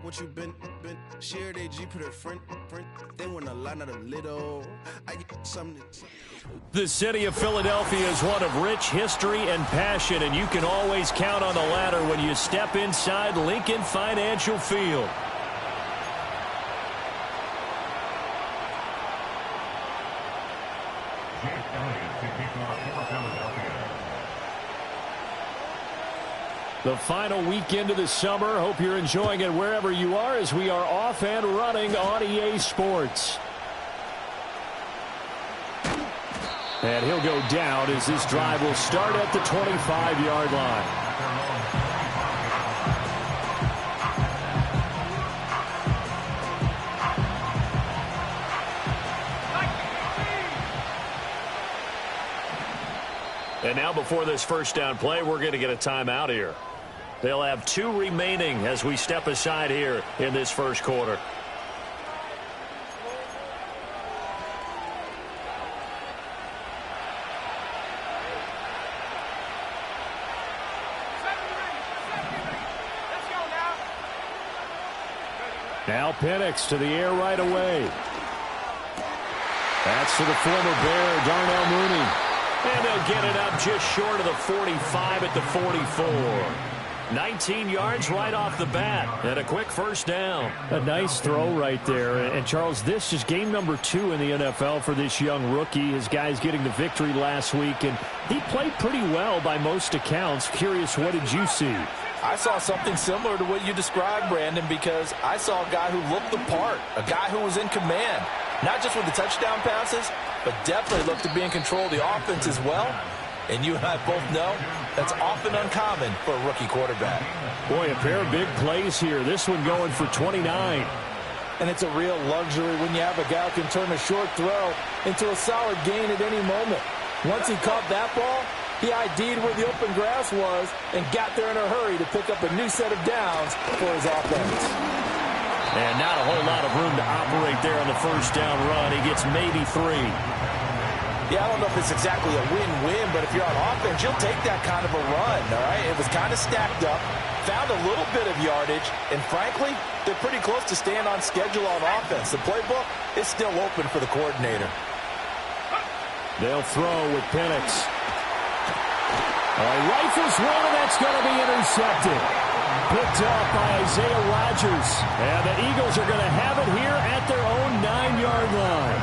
What you been share they G put a friend they want a lot not a little I get something. The city of Philadelphia is one of rich history and passion, and you can always count on the ladder when you step inside Lincoln Financial Field. The final weekend of the summer. Hope you're enjoying it wherever you are as we are off and running on EA Sports. And he'll go down as this drive will start at the 25-yard line. And now before this first down play, we're going to get a timeout here. They'll have 2 remaining as we step aside here in this first quarter. Now Penix to the air right away. That's to the former Bear, Darnell Mooney. And they'll get it up just short of the 45 at the 44. 19 yards right off the bat, and a quick first down. A nice throw right there. And, Charles, this is game number 2 in the NFL for this young rookie. His guys getting the victory last week, and he played pretty well by most accounts. Curious, what did you see? I saw something similar to what you described, Brandon, because I saw a guy who looked the part, a guy who was in command, not just with the touchdown passes, but definitely looked to be in control of the offense as well. And you and I both know that's often uncommon for a rookie quarterback. Boy, a pair of big plays here. This one going for 29. And it's a real luxury when you have a guy who can turn a short throw into a solid gain at any moment. Once he caught that ball, he ID'd where the open grass was and got there in a hurry to pick up a new set of downs for his offense. And not a whole lot of room to operate there on the first down run. He gets maybe 3. Yeah, I don't know if it's exactly a win-win, but if you're on offense, you'll take that kind of a run, all right? It was kind of stacked up, found a little bit of yardage, and frankly, they're pretty close to staying on schedule on offense. The playbook is still open for the coordinator. They'll throw with Penix. Rifles one, and that's going to be intercepted. Picked up by Isaiah Rodgers. And the Eagles are going to have it here at their own 9-yard line.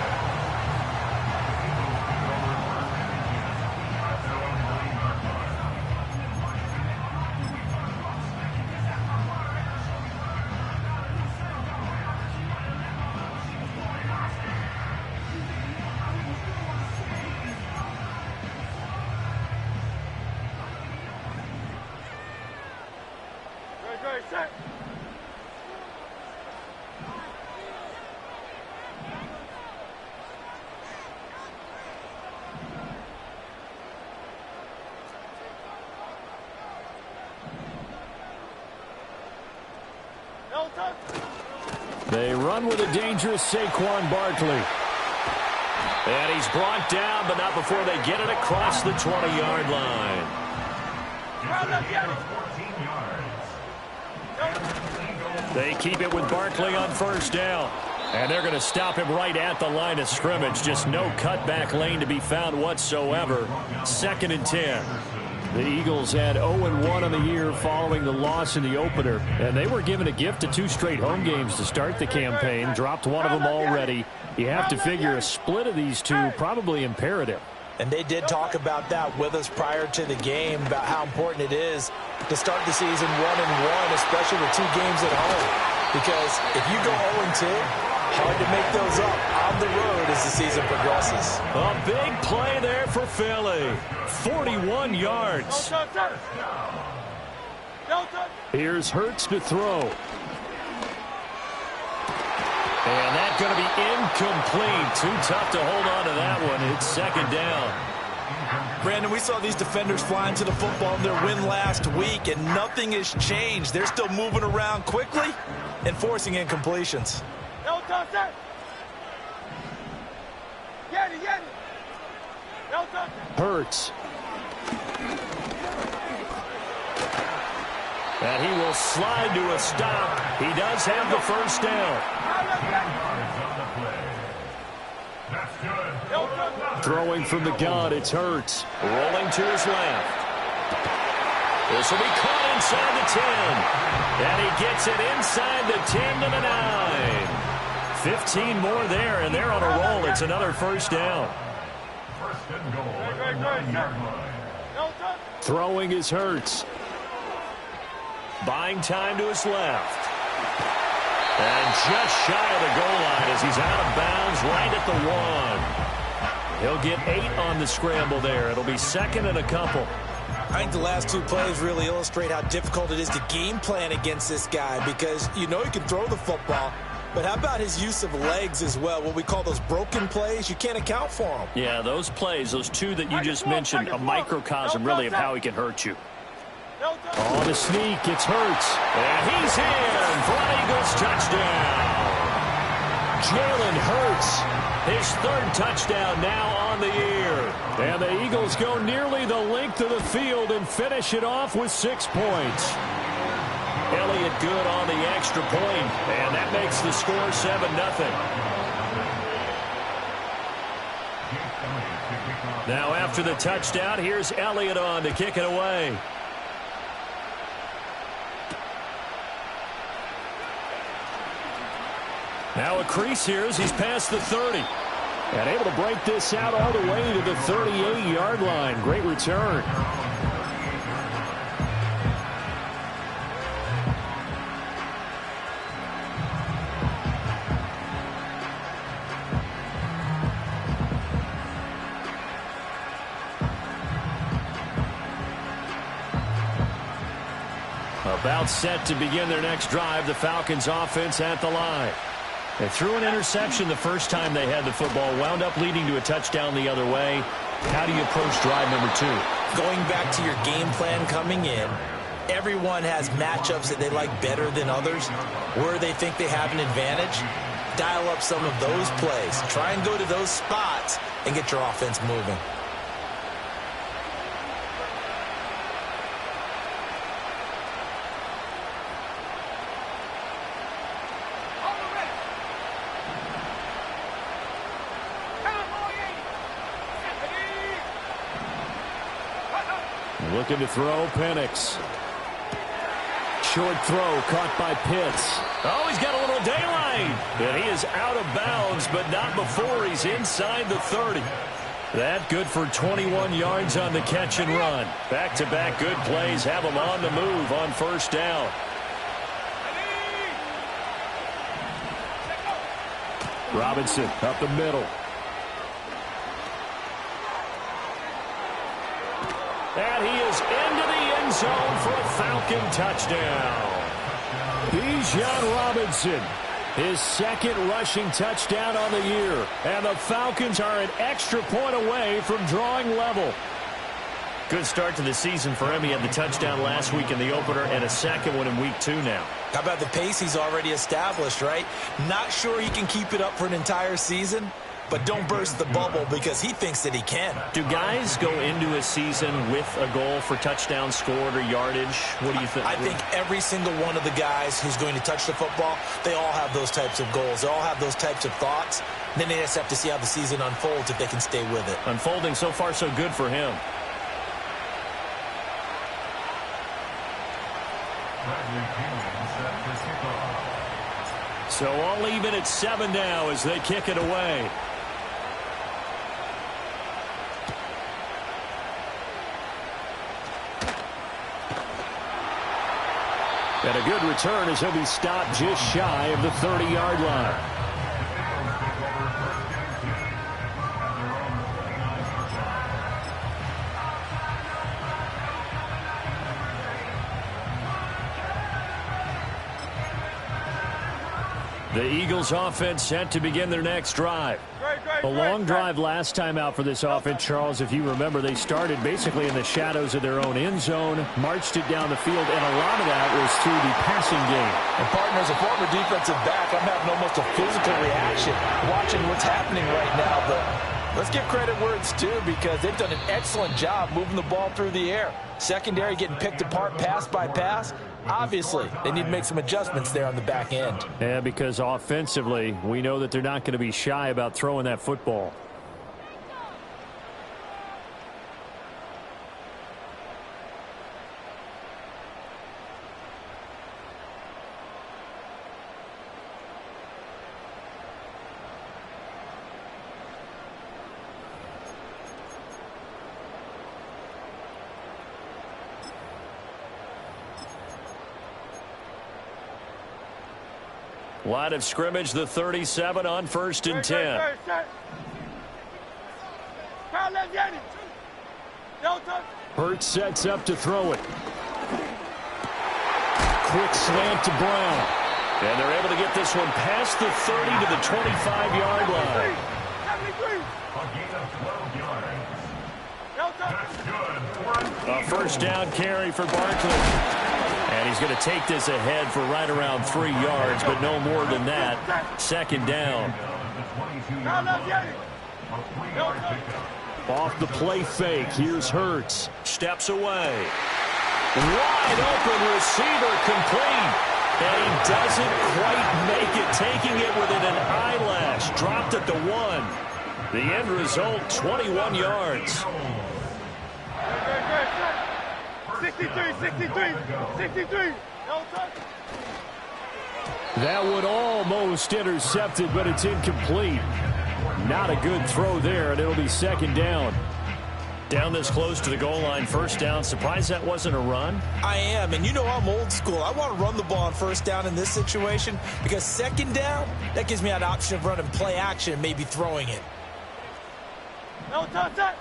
They run with a dangerous Saquon Barkley. And he's brought down, but not before they get it across the 20-yard line. They keep it with Barkley on first down. And they're going to stop him right at the line of scrimmage. Just no cutback lane to be found whatsoever. 2nd and 10. The Eagles had 0-1 on the year following the loss in the opener. And they were given a gift of 2 straight home games to start the campaign. Dropped one of them already. You have to figure a split of these two probably imperative. And they did talk about that with us prior to the game, about how important it is to start the season 1-1, especially with 2 games at home. Because if you go 0-2, hard to make those up on the road as the season progresses. A big play there for Philly. 41 yards. Here's Hurts to throw. And that's going to be incomplete. Too tough to hold on to that one. It's 2nd down. Brandon, we saw these defenders flying to the football in their win last week, and nothing has changed. They're still moving around quickly and forcing incompletions. Hurts. And he will slide to a stop. He does have the first down. Throwing from the gun, it's Hurts. Rolling to his left. This will be caught inside the 10. And he gets it inside the 10 to the 9. 15 more there, and they're on a roll. It's another first down. Throwing is Hurts. Buying time to his left. And just shy of the goal line as he's out of bounds right at the 1. He'll get 8 on the scramble there. It'll be second and a couple. I think the last 2 plays really illustrate how difficult it is to game plan against this guy because you know he can throw the football, but how about his use of legs as well? What we call those broken plays, you can't account for them. Yeah, those plays, those 2 that you just mentioned, a microcosm really of how he can hurt you. On the sneak, it's Hurts. And he's in for an Eagles touchdown. Jalen Hurts, his 3rd touchdown now on the year. And the Eagles go nearly the length of the field and finish it off with 6 points. Elliott good on the extra point, and that makes the score 7-0. Now after the touchdown, here's Elliott on to kick it away. Now a crease here as he's past the 30. And able to break this out all the way to the 38-yard line. Great return. About set to begin their next drive, the Falcons offense at the line. They threw an interception the first time they had the football, wound up leading to a touchdown the other way. How do you approach drive number 2? Going back to your game plan coming in, everyone has matchups that they like better than others. Where they think they have an advantage, dial up some of those plays. Try and go to those spots and get your offense moving. Looking to throw, Penix. Short throw caught by Pitts. Oh, he's got a little daylight. And he is out of bounds, but not before he's inside the 30. That good for 21 yards on the catch and run. Back-to-back good plays have him on the move on first down. Robinson up the middle. And he is into the end zone for a Falcon touchdown. Bijan Robinson, his 2nd rushing touchdown on the year. And the Falcons are an extra point away from drawing level. Good start to the season for him. He had the touchdown last week in the opener and a 2nd one in week 2 now. How about the pace he's already established, right? Not sure he can keep it up for an entire season, but don't burst the bubble because he thinks that he can. Do guys go into a season with a goal for touchdowns scored or yardage? What do you think? I think every single one of the guys who's going to touch the football, they all have those types of goals. They all have those types of thoughts. And then they just have to see how the season unfolds if they can stay with it. Unfolding so far so good for him. So all even at 7 now as they kick it away. And a good return as he'll be stopped just shy of the 30-yard line. The Eagles offense set to begin their next drive. A long drive last time out for this offense, Charles. If you remember, they started basically in the shadows of their own end zone, marched it down the field, and a lot of that was through the passing game. And, partner, as a former defensive back, I'm having almost a physical reaction watching what's happening right now. But let's give credit where it's due because they've done an excellent job moving the ball through the air. Secondary getting picked apart pass by pass. Obviously, they need to make some adjustments there on the back end. Yeah, because offensively, we know that they're not going to be shy about throwing that football. Line of scrimmage, the 37 on 1st and 10. Hurts sets up to throw it. Quick slant to Brown. And they're able to get this one past the 30 to the 25-yard line. A first down carry for Barkley. And he's going to take this ahead for right around 3 yards, but no more than that. 2nd down. Off the play fake. Here's Hurts. Steps away. Wide open receiver complete. And he doesn't quite make it, taking it within an eyelash. Dropped at the 1. The end result, 21 yards. 63. That one almost intercepted, but it's incomplete. Not a good throw there, and it'll be 2nd down. Down this close to the goal line, 1st down. Surprised that wasn't a run? I am, and you know I'm old school. I want to run the ball on 1st down in this situation because 2nd down, that gives me an option of running play action and maybe throwing it. No touch that.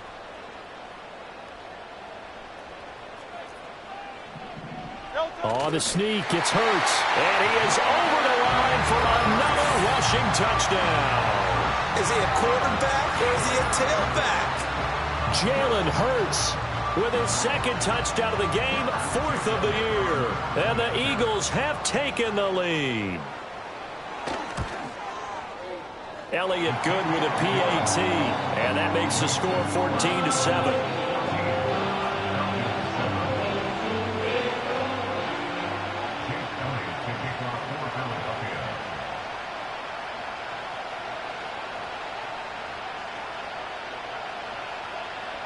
On the sneak, it's Hurts. And he is over the line for another rushing touchdown. Is he a quarterback or is he a tailback? Jalen Hurts with his 2nd touchdown of the game, 4th of the year. And the Eagles have taken the lead. Elliott good with a PAT. And that makes the score 14-7.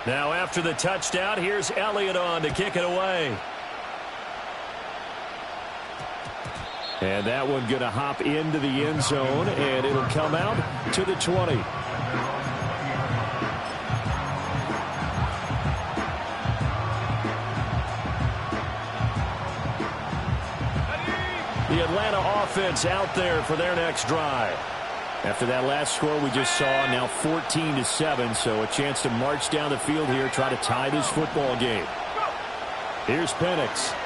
Now after the touchdown, here's Elliott on to kick it away. And that one going to hop into the end zone, and it'll come out to the 20. The Atlanta offense out there for their next drive. After that last score we just saw, now 14-7, so a chance to march down the field here, try to tie this football game. Here's Penix.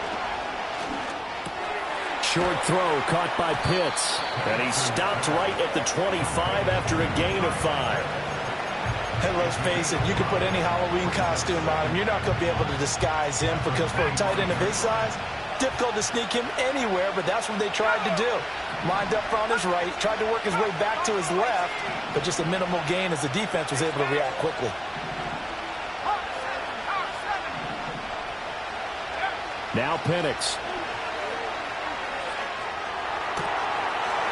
Short throw caught by Pitts. And he stopped right at the 25 after a gain of 5. Hey, let's face it, you can put any Halloween costume on him. You're not going to be able to disguise him because for a tight end of his size, difficult to sneak him anywhere, but that's what they tried to do. Lined up on his right, tried to work his way back to his left, but just a minimal gain as the defense was able to react quickly. Now Penix.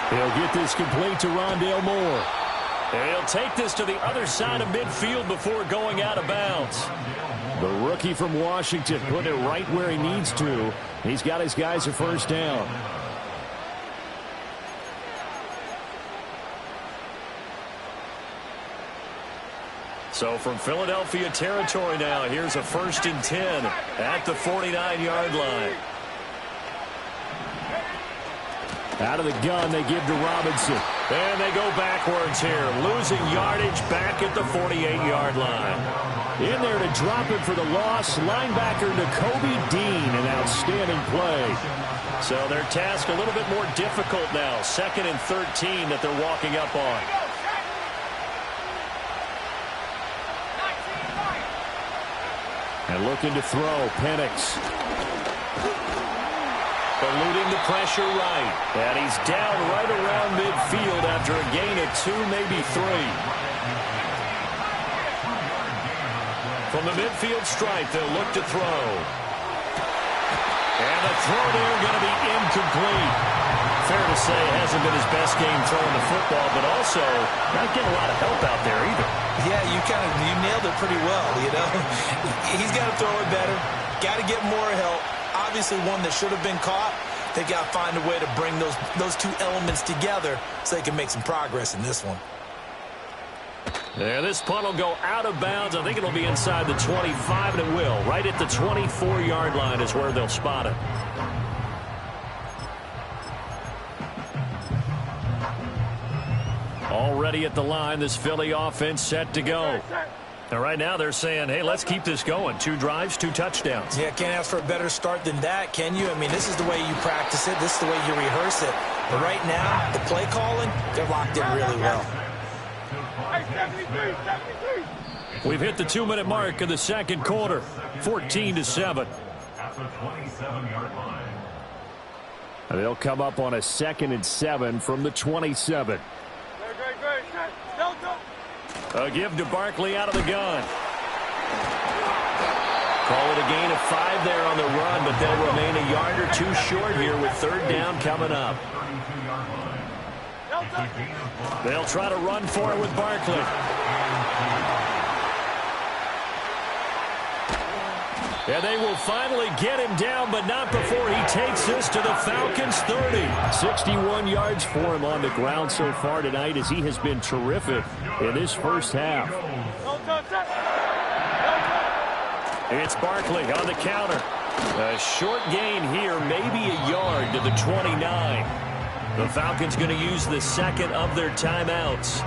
He'll get this complete to Rondale Moore. And he'll take this to the other side of midfield before going out of bounds. The rookie from Washington put it right where he needs to. He's got his guys a 1st down. So from Philadelphia territory now, here's a 1st and 10 at the 49-yard line. Out of the gun, they give to Robinson. And they go backwards here, losing yardage back at the 48-yard line. In there to drop him for the loss, linebacker Nakobe Dean, an outstanding play. So their task a little bit more difficult now, 2nd and 13 that they're walking up on. And looking to throw, Penix. Eluding the pressure right. And he's down right around midfield after a gain of 2, maybe 3. From the midfield stripe, they'll look to throw. And the throw there going to be incomplete. Fair to say it hasn't been his best game throwing the football, but also not getting a lot of help out there either. Yeah, you nailed it pretty well, you know. He's got to throw it better. Got to get more help. Obviously one that should have been caught. They got to find a way to bring those two elements together so they can make some progress in this one. Yeah, this punt will go out of bounds. I think it'll be inside the 25, and it will. Right at the 24-yard line is where they'll spot it. Already at the line, this Philly offense set to go. And right now they're saying, hey, let's keep this going. 2 drives, 2 touchdowns. Yeah, can't ask for a better start than that, can you? I mean, this is the way you practice it. This is the way you rehearse it. But right now, the play calling, they're locked in really well. We've hit the 2-minute mark of the second quarter. 14-7. At the 27-yard line. They'll come up on a 2nd and 7 from the 27. A give to Barkley out of the gun. Call it a gain of 5 there on the run, but they'll remain a yard or 2 short here with 3rd down coming up. They'll try to run for it with Barkley. And they will finally get him down, but not before he takes this to the Falcons' 30. 61 yards for him on the ground so far tonight as he has been terrific in this first half. It's Barkley on the counter. A short gain here, maybe a yard to the 29. The Falcons going to use the 2nd of their timeouts.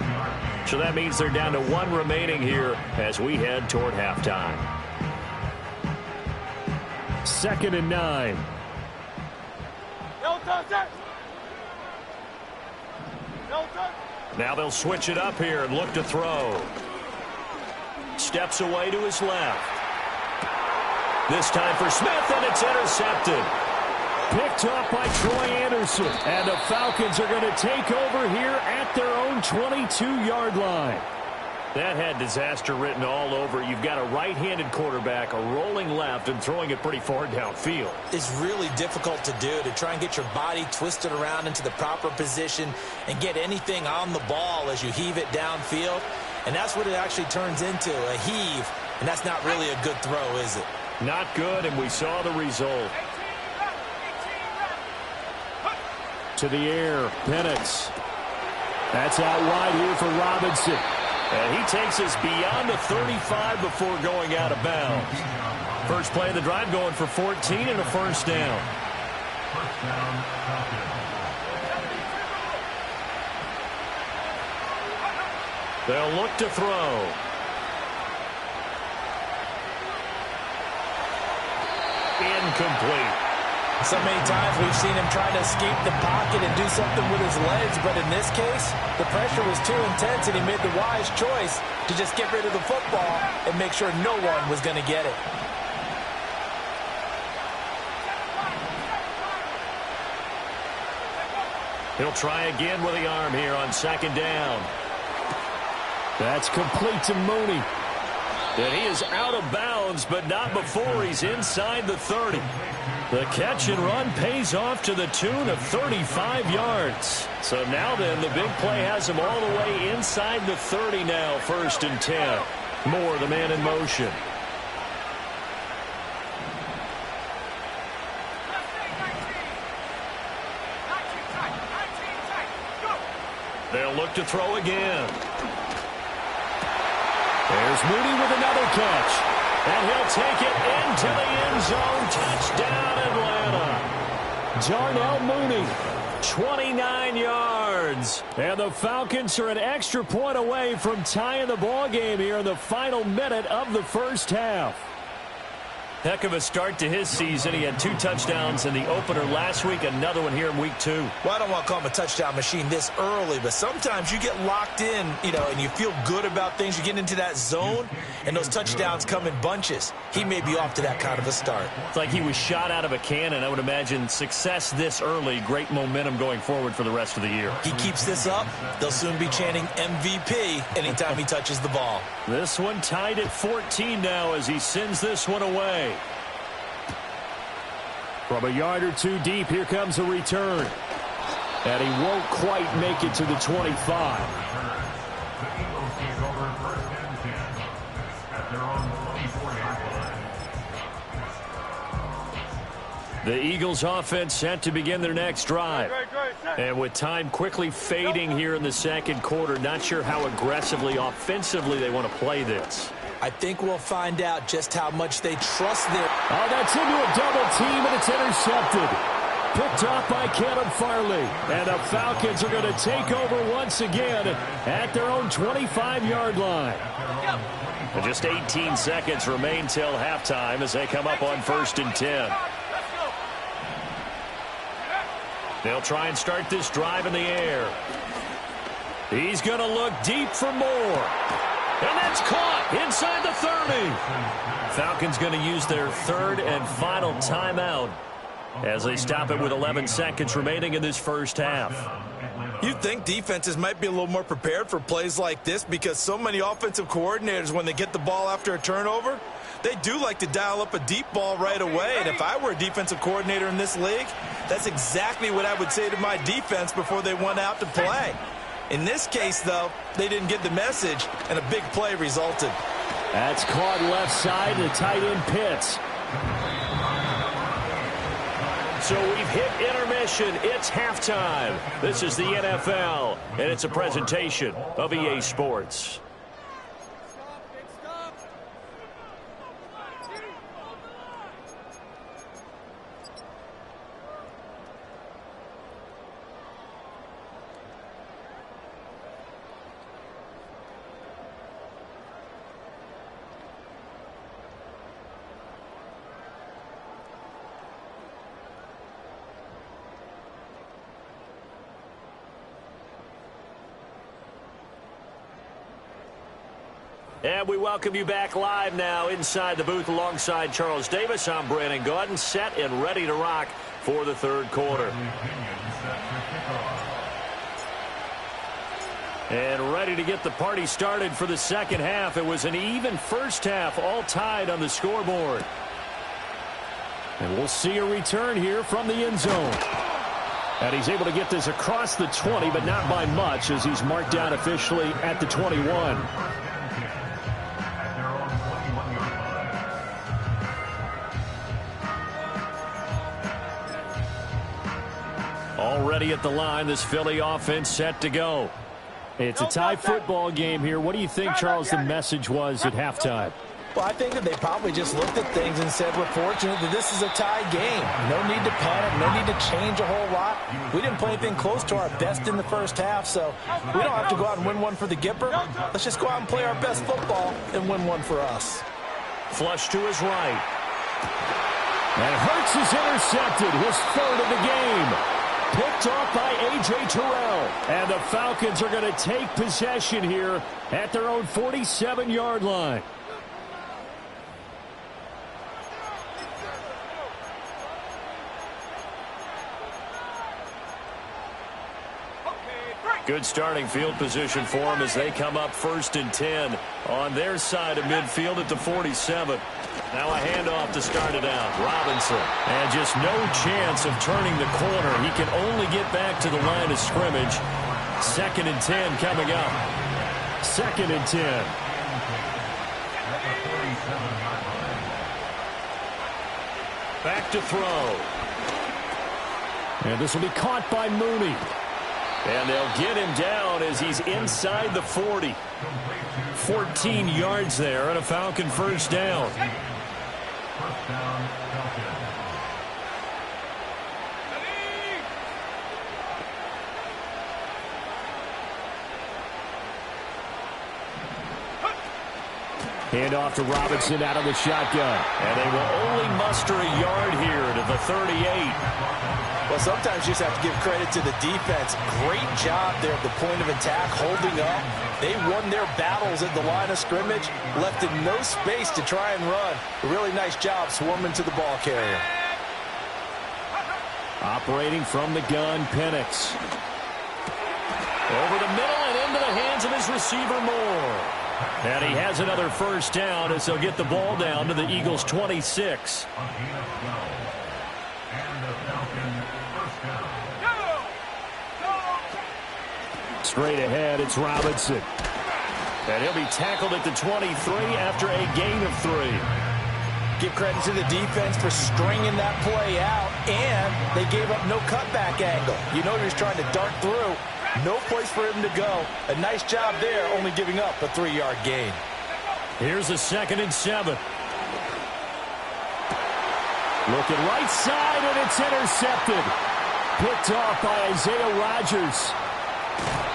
So that means they're down to 1 remaining here as we head toward halftime. 2nd and 9. Now they'll switch it up here and look to throw. Steps away to his left. This time for Smith, and it's intercepted. Picked off by Troy Anderson. And the Falcons are going to take over here at their own 22-yard line. That had disaster written all over. You've got a right-handed quarterback, a rolling left, and throwing it pretty far downfield. It's really difficult to do, to try and get your body twisted around into the proper position and get anything on the ball as you heave it downfield. And that's what it actually turns into, a heave. And that's not really a good throw, is it? Not good, and we saw the result. To the air, Penance. That's out wide here for Robinson. And he takes us beyond the 35 before going out of bounds. First play of the drive going for 14 and a first down. First down, Falcons. They'll look to throw. Incomplete. So many times we've seen him try to escape the pocket and do something with his legs, but in this case, the pressure was too intense and he made the wise choice to just get rid of the football and make sure no one was going to get it. He'll try again with the arm here on 2nd down. That's complete to Mooney. And he is out of bounds, but not before he's inside the 30. The catch and run pays off to the tune of 35 yards. So now then, the big play has him all the way inside the 30 now, 1st and 10. Moore, the man in motion. They'll look to throw again. There's Mooney with another catch. And he'll take it into the end zone. Touchdown, Atlanta. Darnell Mooney, 29 yards. And the Falcons are an extra point away from tying the ball game here in the final minute of the first half. Heck of a start to his season. He had 2 touchdowns in the opener last week, another one here in week 2. Well, I don't want to call him a touchdown machine this early, but sometimes you get locked in, and you feel good about things. You get into that zone, and those touchdowns come in bunches. He may be off to that kind of a start. It's like he was shot out of a cannon. I would imagine success this early, great momentum going forward for the rest of the year. He keeps this up, they'll soon be chanting MVP anytime he touches the ball. This one tied at 14 now as he sends this one away. From a yard or two deep, here comes a return. And he won't quite make it to the 25. The Eagles take over first and 10 at their own 24-yard line. The Eagles offense set to begin their next drive. And with time quickly fading here in the second quarter, not sure how aggressively, offensively they want to play this. I think we'll find out just how much they trust their... Oh, that's into a double team, and it's intercepted. Picked off by Caleb Farley. And the Falcons are going to take over once again at their own 25-yard line. And just 18 seconds remain till halftime as they come up on 1st and 10. They'll try and start this drive in the air. He's going to look deep for more. And that's caught inside the 30. Falcons going to use their third and final timeout as they stop it with 11 seconds remaining in this first half. You'd think defenses might be a little more prepared for plays like this because so many offensive coordinators, when they get the ball after a turnover, they do like to dial up a deep ball right away. And if I were a defensive coordinator in this league, that's exactly what I would say to my defense before they went out to play. In this case, though, they didn't get the message, and a big play resulted. That's caught left side to tight end Pitts. So we've hit intermission. It's halftime. This is the NFL, and it's a presentation of EA Sports. And we welcome you back live now inside the booth alongside Charles Davis. I'm Brandon Gotw, set and ready to rock for the third quarter. And ready to get the party started for the second half. It was an even first half, all tied on the scoreboard. And we'll see a return here from the end zone. And he's able to get this across the 20, but not by much as he's marked down officially at the 21. Already at the line, this Philly offense set to go. It's a tie football game here. What do you think, Charles, the message was at halftime? Well, I think that they probably just looked at things and said, we're fortunate that this is a tie game. No need to panic, no need to change a whole lot. We didn't play anything close to our best in the first half, so we don't have to go out and win one for the Gipper. Let's just go out and play our best football and win one for us. Flush to his right. And Hurts is intercepted, his third of the game. Picked off by A.J. Terrell. And the Falcons are going to take possession here at their own 47-yard line. Good starting field position for them as they come up 1st and 10 on their side of midfield at the 47. Now a handoff to start it out. Robinson. And just no chance of turning the corner. He can only get back to the line of scrimmage. 2nd and 10 coming up. 2nd and 10. Back to throw. And this will be caught by Mooney. And they'll get him down as he's inside the 40. 14 yards there and a Falcon first down. First down, Falcons. Hand off to Robinson out of the shotgun. And they will only muster a yard here to the 38. Well, sometimes you just have to give credit to the defense. Great job there at the point of attack, holding up. They won their battles at the line of scrimmage, left in no space to try and run. A really nice job swarming to the ball carrier. Operating from the gun, Penix. Over the middle and into the hands of his receiver, Moore. And he has another first down as they'll get the ball down to the Eagles' 26. And the Falcons first down. Straight ahead, it's Robinson. And he'll be tackled at the 23 after a gain of 3. Give credit to the defense for stringing that play out, and they gave up no cutback angle. You know he was trying to dart through. No place for him to go. A nice job there, only giving up a 3-yard gain. Here's a 2nd and 7. Looking right side, and it's intercepted. Picked off by Isaiah Rodgers.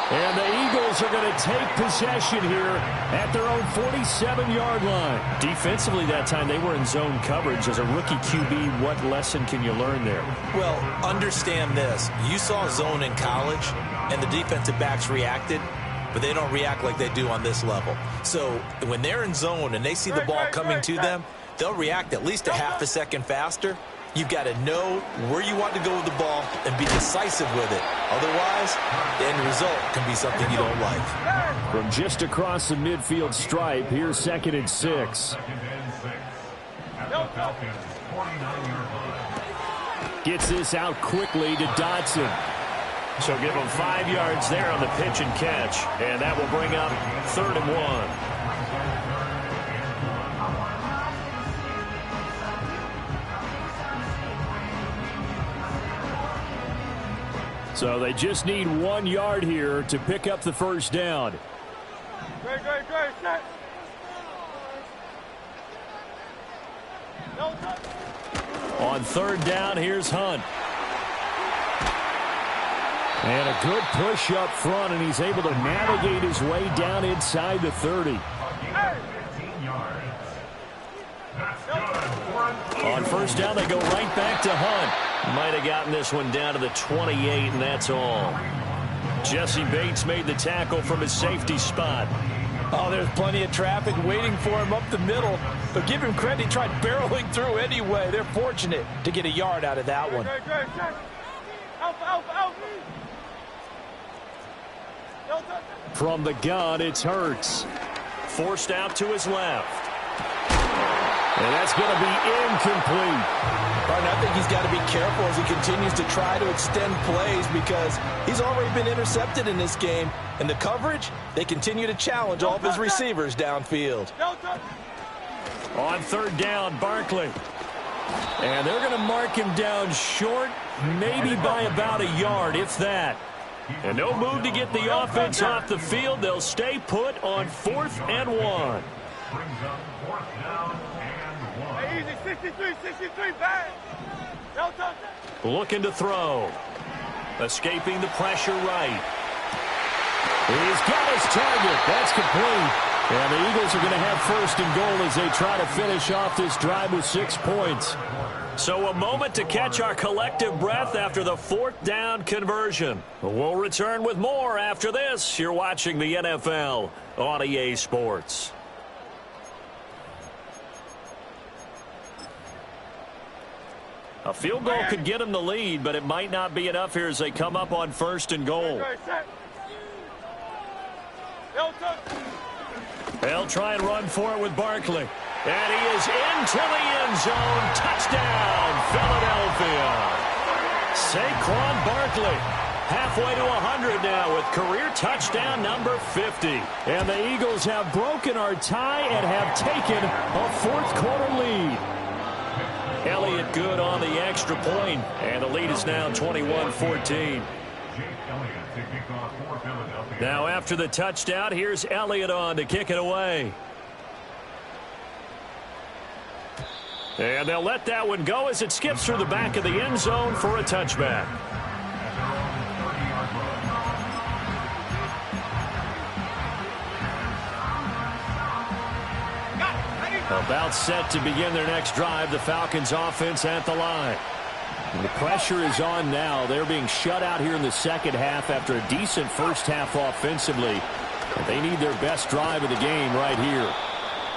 And the Eagles are going to take possession here at their own 47-yard line. Defensively that time, they were in zone coverage. As a rookie QB, what lesson can you learn there? Well, understand this. You saw zone in college, and the defensive backs reacted, but they don't react like they do on this level. So when they're in zone and they see the ball coming to them, they'll react at least a half a second faster. You've got to know where you want to go with the ball and be decisive with it. Otherwise, the end result can be something you don't like. From just across the midfield stripe, here's 2nd and 6. 2nd and 6. At the Falcons 49-yard line. Gets this out quickly to Dotson. So give him 5 yards there on the pitch and catch. And that will bring up 3rd and 1. So they just need 1 yard here to pick up the first down. Great, set. On 3rd down, here's Hunt. And a good push up front, and he's able to navigate his way down inside the 30. 15 yards. That's good. On 1st down, they go right back to Hunt. Might have gotten this one down to the 28, and that's all. Jesse Bates made the tackle from his safety spot. Oh, there's plenty of traffic waiting for him up the middle. But give him credit, he tried barreling through anyway. They're fortunate to get a yard out of that one. Great, check. Out. From the gun, it's Hurts. Forced out to his left. And that's going to be incomplete. I think he's got to be careful as he continues to try to extend plays because he's already been intercepted in this game. And the coverage, they continue to challenge all of his receivers downfield. On 3rd down, Barkley. And they're going to mark him down short, maybe by about a yard, if that. And no move to get the offense off the field. They'll stay put on 4th and 1. Brings up 4th down and 1. Hey, easy, 63, bang. Looking to throw. Escaping the pressure right. He's got his target. That's complete. And the Eagles are going to have 1st and goal as they try to finish off this drive with 6 points. So a moment to catch our collective breath after the 4th down conversion. We'll return with more after this. You're watching the NFL on EA Sports. A field goal could get them the lead, but it might not be enough here as they come up on 1st and goal. They'll try and run for it with Barkley. And he is into the end zone. Touchdown, Philadelphia. Saquon Barkley halfway to 100 now with career touchdown number 50. And the Eagles have broken our tie and have taken a 4th quarter lead. Elliott good on the extra point, and the lead is now 21-14. Now after the touchdown, here's Elliott on to kick it away. And they'll let that one go as it skips through the back of the end zone for a touchback. About set to begin their next drive, the Falcons offense at the line. The pressure is on now. They're being shut out here in the 2nd half after a decent 1st half offensively. They need their best drive of the game right here.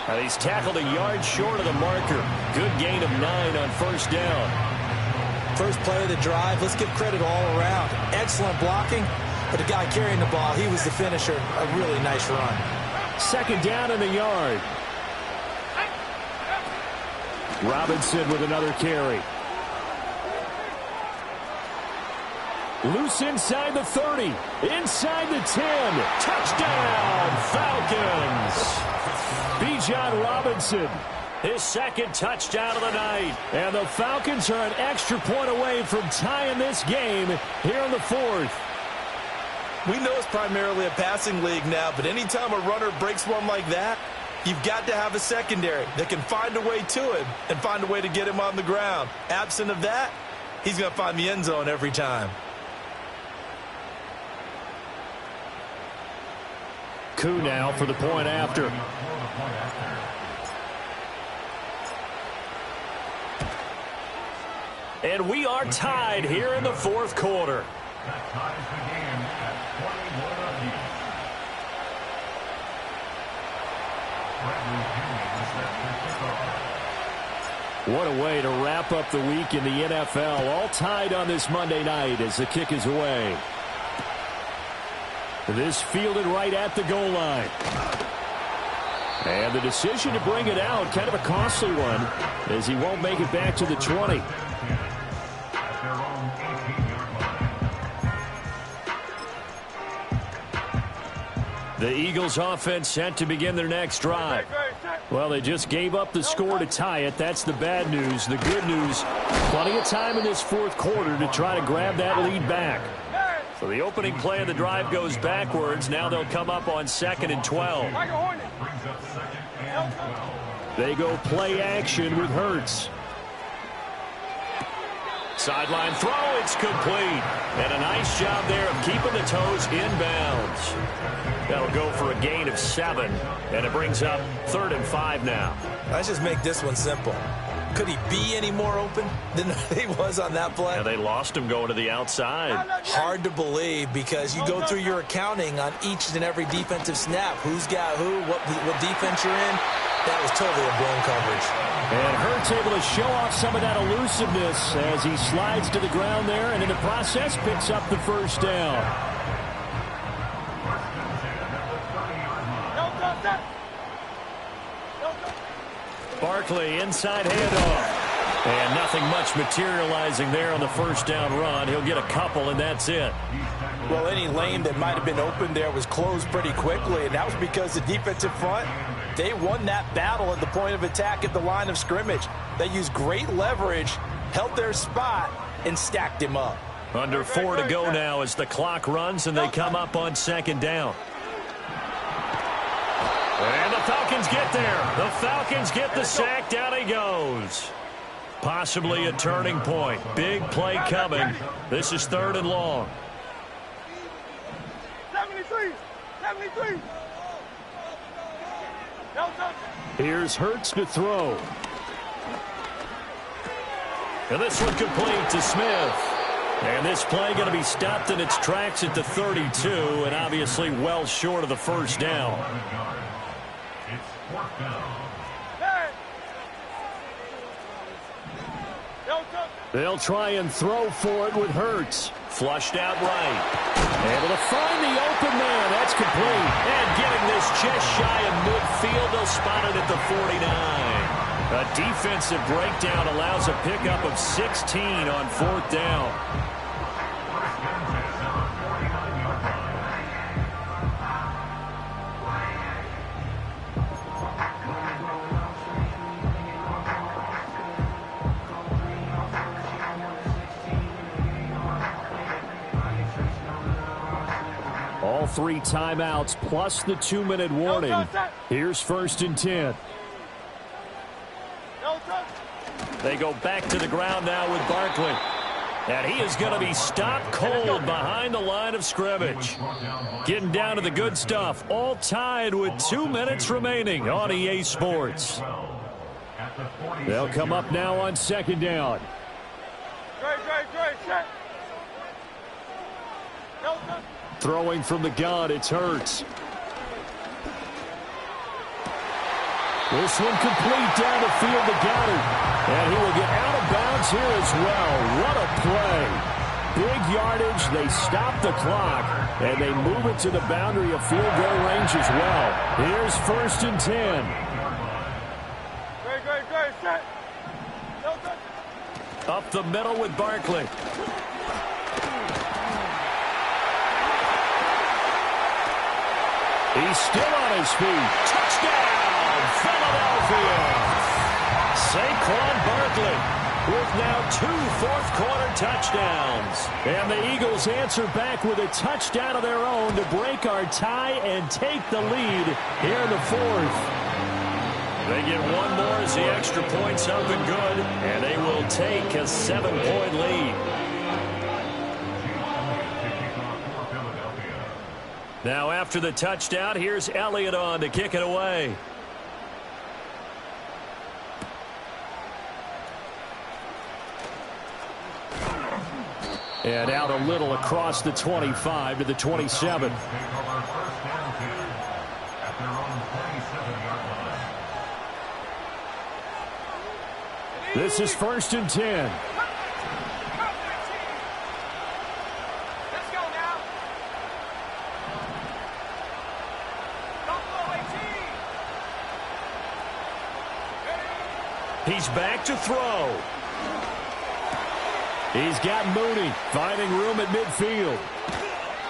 Now he's tackled a yard short of the marker. Good gain of 9 on 1st down. First play of the drive, let's give credit all around. Excellent blocking, but the guy carrying the ball, he was the finisher. A really nice run. 2nd down in the yard. Robinson with another carry. Loose inside the 30. Inside the 10. Touchdown, Falcons. Bijan Robinson, his second touchdown of the night. And the Falcons are an extra point away from tying this game here in the fourth. We know it's primarily a passing league now, but anytime a runner breaks one like that, you've got to have a secondary that can find a way to him and find a way to get him on the ground. Absent of that, he's going to find the end zone every time. Gotw now for the point after. And we are tied here in the fourth quarter. That ties the game at 21 apiece. What a way to wrap up the week in the NFL. All tied on this Monday night as the kick is away. This fielded right at the goal line. And the decision to bring it out, kind of a costly one, as he won't make it back to the 20. At their own 18-yard line. The Eagles offense set to begin their next drive. Well, they just gave up the score to tie it. That's the bad news. The good news, plenty of time in this fourth quarter to try to grab that lead back. So the opening play of the drive goes backwards. Now they'll come up on 2nd and 12. Brings up 2nd and 12. They go play action with Hurts. Sideline throw, it's complete. And a nice job there of keeping the toes inbounds. That'll go for a gain of 7. And it brings up 3rd and 5 now. Let's just make this one simple. Could he be any more open than he was on that play? Yeah, they lost him going to the outside. Hard to believe because you go through your accounting on each and every defensive snap. Who's got who, what defense you're in. That was totally a blown coverage. And Hurts able to show off some of that elusiveness as he slides to the ground there and in the process picks up the first down. Barkley inside handoff. And nothing much materializing there on the first down run. He'll get a couple, and that's it. Well, any lane that might have been open there was closed pretty quickly, and that was because the defensive front, they won that battle at the point of attack at the line of scrimmage. They used great leverage, held their spot, and stacked him up. Under 4 to go now as the clock runs, and they come up on 2nd down. And the Falcons get there. The Falcons get the sack. Down he goes. Possibly a turning point. Big play coming. This is 3rd and long. 73. Here's Hurts to throw. And this one complete to Smith. And this play going to be stopped in its tracks at the 32, and obviously well short of the first down. It's 4th down. They'll try and throw for it with Hurts. Flushed out right. Able to find the open man. That's complete. And getting this just shy of midfield. They'll spot it at the 49. A defensive breakdown allows a pickup of 16 on 4th down. All 3 timeouts plus the 2-minute warning. Here's 1st and 10. They go back to the ground now with Barkley. And he is going to be stopped cold behind the line of scrimmage. Getting down to the good stuff. All tied with 2 minutes remaining on EA Sports. They'll come up now on 2nd down. Throwing from the gun, it's Hurts. This one complete down the field to Gotw. And he will get out of bounds here as well. What a play. Big yardage. They stop the clock. And they move it to the boundary of field goal range as well. Here's 1st and 10. Set. Up the middle with Barkley. He's still on his feet. Touchdown, Philadelphia. Saquon Barkley with now 2 fourth-quarter touchdowns. And the Eagles answer back with a touchdown of their own to break our tie and take the lead here in the fourth. They get one more as the extra point's up and good, and they will take a 7-point lead. Now after the touchdown, here's Elliott on to kick it away. And out a little across the 25 to the 27. This is 1st and 10. He's back to throw. He's got Mooney finding room at midfield.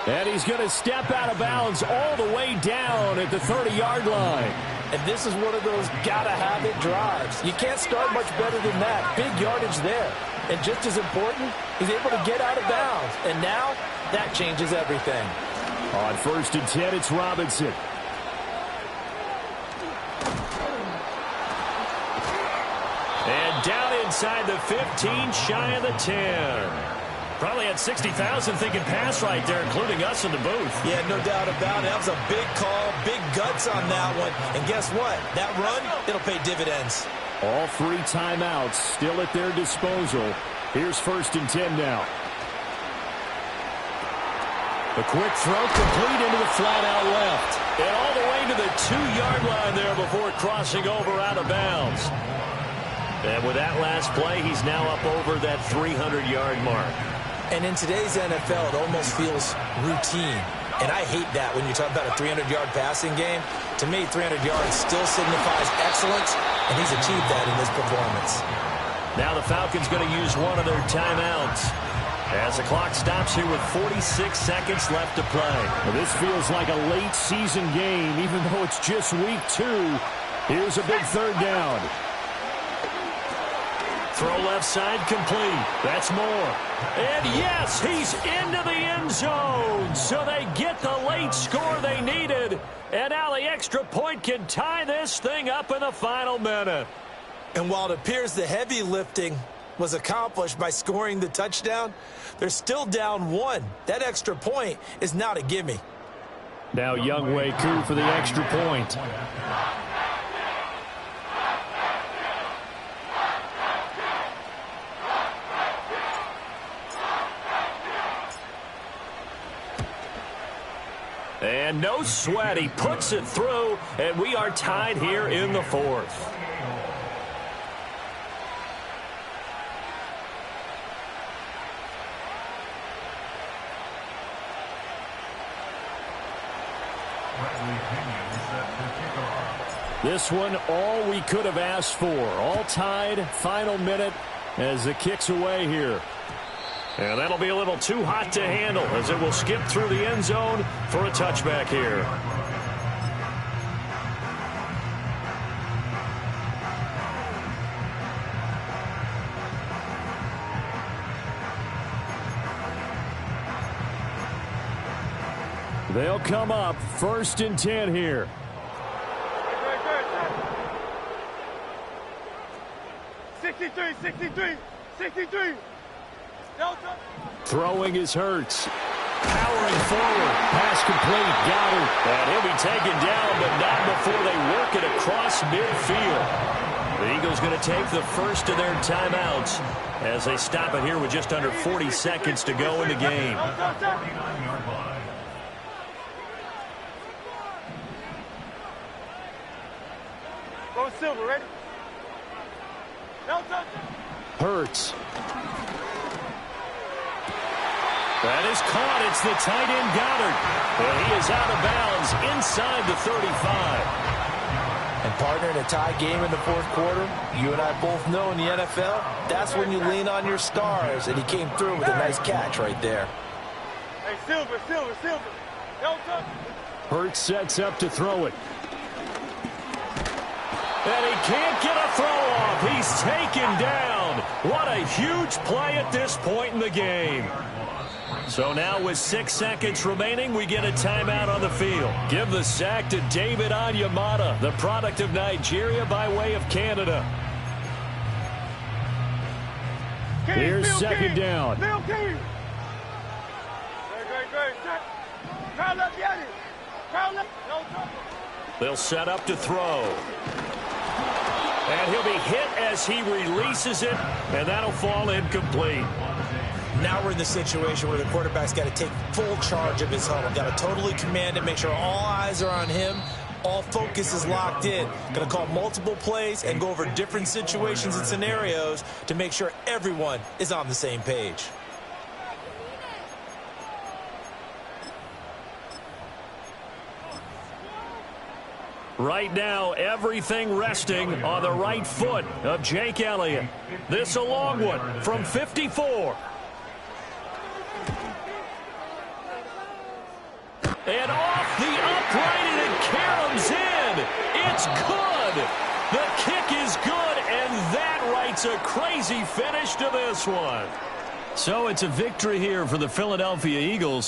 And he's going to step out of bounds all the way down at the 30-yard line. And this is one of those gotta-have-it drives. You can't start much better than that. Big yardage there. And just as important, he's able to get out of bounds. And now, that changes everything. On 1st and 10, it's Robinson. And down inside the 15, shy of the 10. Probably had 60,000 thinking pass right there, including us in the booth. Yeah, no doubt about it. That was a big call, big guts on that one. And guess what? That run, it'll pay dividends. All 3 timeouts still at their disposal. Here's 1st and 10 now. A quick throw complete into the flat out left. And all the way to the 2-yard line there before crossing over out of bounds. And with that last play, he's now up over that 300-yard mark. And in today's NFL, it almost feels routine. And I hate that when you talk about a 300-yard passing game. To me, 300 yards still signifies excellence, and he's achieved that in this performance. Now the Falcons going to use one of their timeouts as the clock stops here with 46 seconds left to play. Well, this feels like a late season game, even though it's just week 2. Here's a big 3rd down. Throw left side complete. That's more. And yes, he's into the end zone. So they get the late score they needed. And now the extra point can tie this thing up in the final minute. And while it appears the heavy lifting was accomplished by scoring the touchdown, they're still down 1. That extra point is not a gimme. Now Younghoe Koo for the extra point. And no sweat, he puts it through, and we are tied here in the 4th. This one, all we could have asked for. All tied, final minute as the kick's away here. And that'll be a little too hot to handle as it will skip through the end zone for a touchback here. They'll come up 1st and 10 here. Sixty-three. Throwing is Hurts. Powering forward. Pass complete. Gotw. And he'll be taken down, but not before they work it across midfield. The Eagles going to take the first of their timeouts as they stop it here with just under 40 seconds to go in the game. Go Silver, ready? Hurts. That is caught. It's the tight end Gotw. And he is out of bounds inside the 35. And partner, in a tie game in the 4th quarter, you and I both know in the NFL, that's when you lean on your stars. And he came through with a nice catch right there. Hey, Silver. Hurts sets up to throw it. And he can't get a throw off. He's taken down. What a huge play at this point in the game. So now with 6 seconds remaining, we get a timeout on the field. Give the sack to David Onyemata, the product of Nigeria by way of Canada. Here's second down. Great. Crowd left, get it. Crowd left. No trouble. They'll set up to throw. And he'll be hit as he releases it, and that'll fall incomplete. Now we're in the situation where the quarterback's got to take full charge of his huddle. Got to totally command it, make sure all eyes are on him. All focus is locked in. Going to call multiple plays and go over different situations and scenarios to make sure everyone is on the same page. Right now, everything resting on the right foot of Jake Elliott. This a long one from 54. And off the upright, and it caroms in. It's good. The kick is good, and that writes a crazy finish to this one. So it's a victory here for the Philadelphia Eagles.